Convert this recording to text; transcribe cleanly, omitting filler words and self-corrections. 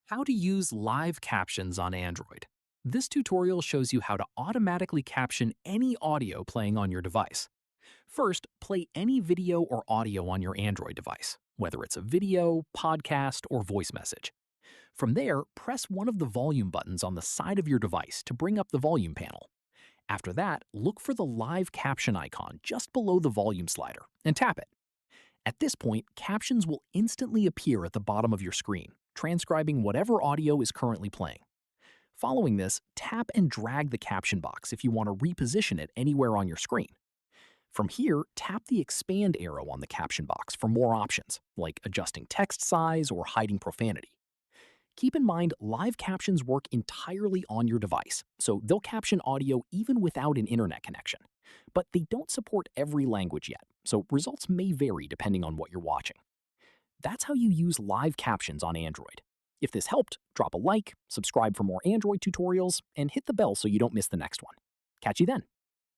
How to use live captions on Android. This tutorial shows you how to automatically caption any audio playing on your device. First, play any video or audio on your Android device, whether it's a video, podcast, or voice message. From there, press one of the volume buttons on the side of your device to bring up the volume panel. After that, look for the live caption icon just below the volume slider and tap it. At this point, captions will instantly appear at the bottom of your screen, transcribing whatever audio is currently playing. Following this, tap and drag the caption box if you want to reposition it anywhere on your screen. From here, tap the expand arrow on the caption box for more options, like adjusting text size or hiding profanity. Keep in mind, live captions work entirely on your device, so they'll caption audio even without an internet connection. But they don't support every language yet, so results may vary depending on what you're watching. That's how you use live captions on Android. If this helped, drop a like, subscribe for more Android tutorials, and hit the bell so you don't miss the next one. Catch you then.